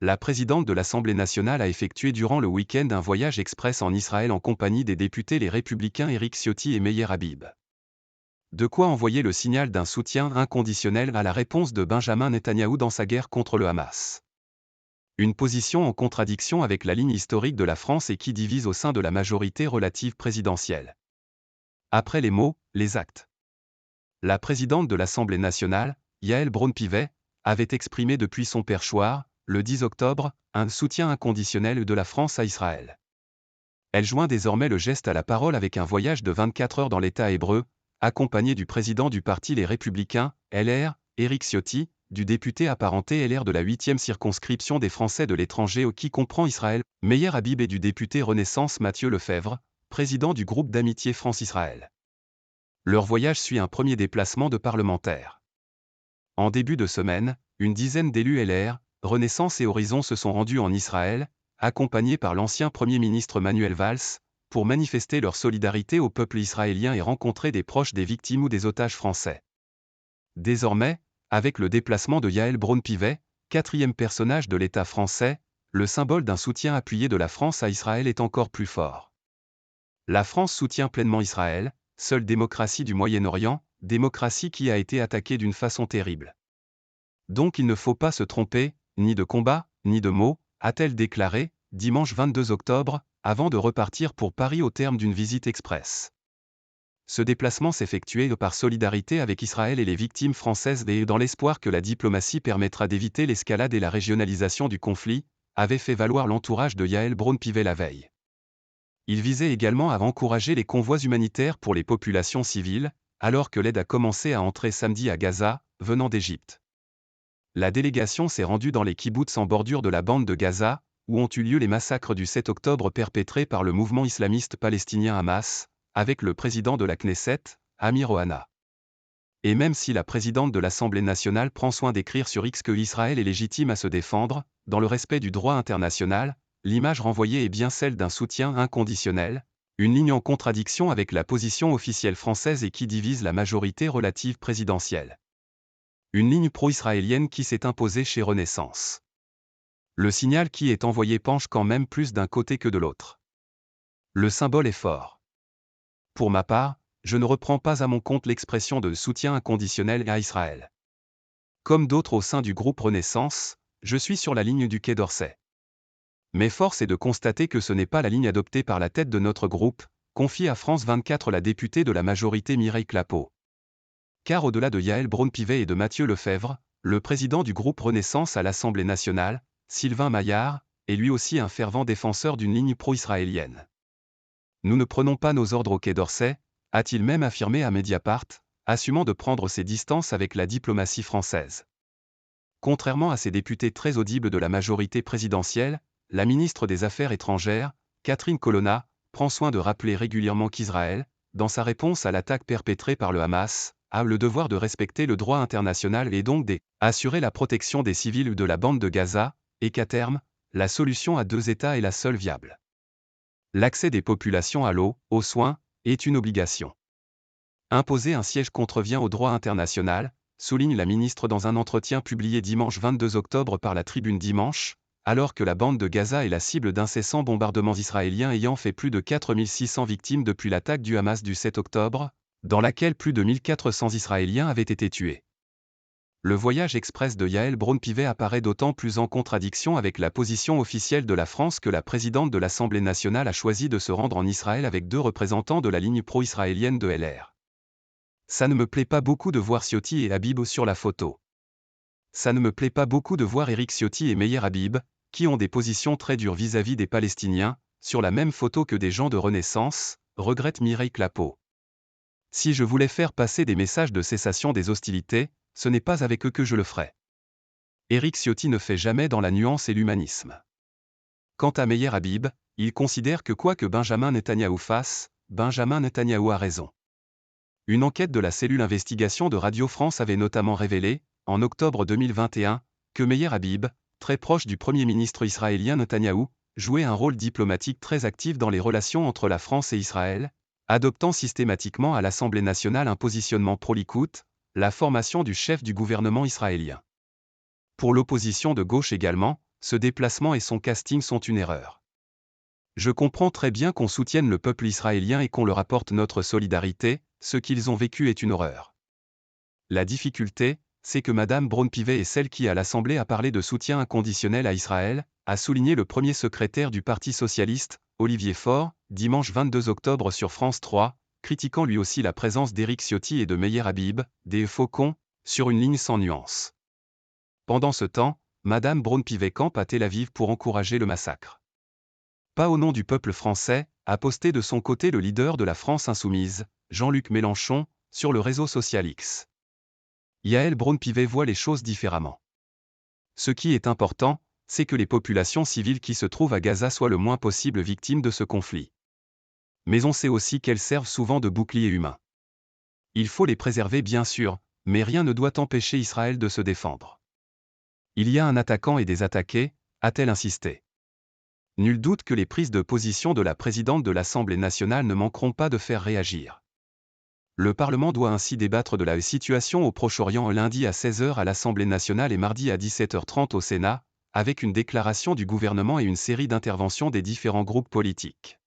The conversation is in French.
La présidente de l'Assemblée nationale a effectué durant le week-end un voyage express en Israël en compagnie des députés les républicains Éric Ciotti et Meyer Habib. De quoi envoyer le signal d'un soutien inconditionnel à la réponse de Benjamin Netanyahou dans sa guerre contre le Hamas. Une position en contradiction avec la ligne historique de la France et qui divise au sein de la majorité relative présidentielle. Après les mots, les actes. La présidente de l'Assemblée nationale, Yaël Braun-Pivet, avait exprimé depuis son perchoir, le 10 octobre, un soutien inconditionnel de la France à Israël. Elle joint désormais le geste à la parole avec un voyage de 24 heures dans l'État hébreu, accompagné du président du parti Les Républicains, LR, Éric Ciotti, du député apparenté LR de la 8e circonscription des Français de l'étranger qui comprend Israël, Meyer Habib et du député Renaissance Mathieu Lefebvre, président du groupe d'amitié France-Israël. Leur voyage suit un premier déplacement de parlementaires. En début de semaine, une dizaine d'élus LR, Renaissance et Horizon se sont rendus en Israël, accompagnés par l'ancien Premier ministre Manuel Valls, pour manifester leur solidarité au peuple israélien et rencontrer des proches des victimes ou des otages français. Désormais, avec le déplacement de Yaël Braun-Pivet, quatrième personnage de l'État français, le symbole d'un soutien appuyé de la France à Israël est encore plus fort. La France soutient pleinement Israël, seule démocratie du Moyen-Orient, démocratie qui a été attaquée d'une façon terrible. Donc il ne faut pas se tromper, ni de combat, ni de mots, a-t-elle déclaré, dimanche 22 octobre, avant de repartir pour Paris au terme d'une visite express. Ce déplacement s'effectuait par solidarité avec Israël et les victimes françaises et dans l'espoir que la diplomatie permettra d'éviter l'escalade et la régionalisation du conflit, avait fait valoir l'entourage de Yaël Braun-Pivet la veille. Il visait également à encourager les convois humanitaires pour les populations civiles, alors que l'aide a commencé à entrer samedi à Gaza, venant d'Égypte. La délégation s'est rendue dans les kibboutz en bordure de la bande de Gaza, où ont eu lieu les massacres du 7 octobre perpétrés par le mouvement islamiste palestinien Hamas, avec le président de la Knesset, Amir Ohana. Et même si la présidente de l'Assemblée nationale prend soin d'écrire sur X que Israël est légitime à se défendre, dans le respect du droit international, l'image renvoyée est bien celle d'un soutien inconditionnel, une ligne en contradiction avec la position officielle française et qui divise la majorité relative présidentielle. Une ligne pro-israélienne qui s'est imposée chez Renaissance. Le signal qui est envoyé penche quand même plus d'un côté que de l'autre. Le symbole est fort. Pour ma part, je ne reprends pas à mon compte l'expression de soutien inconditionnel à Israël. Comme d'autres au sein du groupe Renaissance, je suis sur la ligne du Quai d'Orsay. Mais force est de constater que ce n'est pas la ligne adoptée par la tête de notre groupe, confie à France 24 la députée de la majorité Mireille Clapeau. Car au-delà de Yaël Braun-Pivet et de Mathieu Lefebvre, le président du groupe Renaissance à l'Assemblée nationale, Sylvain Maillard, est lui aussi un fervent défenseur d'une ligne pro-israélienne. Nous ne prenons pas nos ordres au Quai d'Orsay, a-t-il même affirmé à Mediapart, assumant de prendre ses distances avec la diplomatie française. Contrairement à ces députés très audibles de la majorité présidentielle, la ministre des Affaires étrangères, Catherine Colonna, prend soin de rappeler régulièrement qu'Israël, dans sa réponse à l'attaque perpétrée par le Hamas, a le devoir de respecter le droit international et donc d'assurer la protection des civils de la bande de Gaza, et qu'à terme, la solution à deux États est la seule viable. L'accès des populations à l'eau, aux soins, est une obligation. Imposer un siège contrevient au droit international, souligne la ministre dans un entretien publié dimanche 22 octobre par la Tribune Dimanche, alors que la bande de Gaza est la cible d'incessants bombardements israéliens ayant fait plus de 4600 victimes depuis l'attaque du Hamas du 7 octobre, dans laquelle plus de 1400 Israéliens avaient été tués. Le voyage express de Yaël Braun-Pivet apparaît d'autant plus en contradiction avec la position officielle de la France que la présidente de l'Assemblée nationale a choisi de se rendre en Israël avec deux représentants de la ligne pro-israélienne de LR. Ça ne me plaît pas beaucoup de voir Ciotti et Habib sur la photo. Ça ne me plaît pas beaucoup de voir Éric Ciotti et Meyer Habib, qui ont des positions très dures vis-à-vis des Palestiniens, sur la même photo que des gens de Renaissance, regrette Mireille Clapeau. Si je voulais faire passer des messages de cessation des hostilités, ce n'est pas avec eux que je le ferai. Éric Ciotti ne fait jamais dans la nuance et l'humanisme. Quant à Meyer Habib, il considère que quoi que Benjamin Netanyahou fasse, Benjamin Netanyahou a raison. Une enquête de la cellule investigation de Radio France avait notamment révélé, en octobre 2021, que Meyer Habib, très proche du Premier ministre israélien Netanyahou, jouait un rôle diplomatique très actif dans les relations entre la France et Israël, adoptant systématiquement à l'Assemblée nationale un positionnement pro-Likoud, la formation du chef du gouvernement israélien. Pour l'opposition de gauche également, ce déplacement et son casting sont une erreur. Je comprends très bien qu'on soutienne le peuple israélien et qu'on leur apporte notre solidarité, ce qu'ils ont vécu est une horreur. La difficulté, c'est que Madame Braun-Pivet est celle qui à l'Assemblée a parlé de soutien inconditionnel à Israël, a souligné le premier secrétaire du Parti socialiste, Olivier Faure, dimanche 22 octobre sur France 3, critiquant lui aussi la présence d'Éric Ciotti et de Meyer Habib, des faucons, sur une ligne sans nuance. Pendant ce temps, Madame Braun-Pivet campe à Tel Aviv pour encourager le massacre. Pas au nom du peuple français, a posté de son côté le leader de la France insoumise, Jean-Luc Mélenchon, sur le réseau social X. Yael Braun-Pivet voit les choses différemment. Ce qui est important, c'est que les populations civiles qui se trouvent à Gaza soient le moins possible victimes de ce conflit. Mais on sait aussi qu'elles servent souvent de bouclier humain. Il faut les préserver bien sûr, mais rien ne doit empêcher Israël de se défendre. Il y a un attaquant et des attaqués, a-t-elle insisté. Nul doute que les prises de position de la présidente de l'Assemblée nationale ne manqueront pas de faire réagir. Le Parlement doit ainsi débattre de la situation au Proche-Orient lundi à 16 h à l'Assemblée nationale et mardi à 17 h 30 au Sénat, avec une déclaration du gouvernement et une série d'interventions des différents groupes politiques.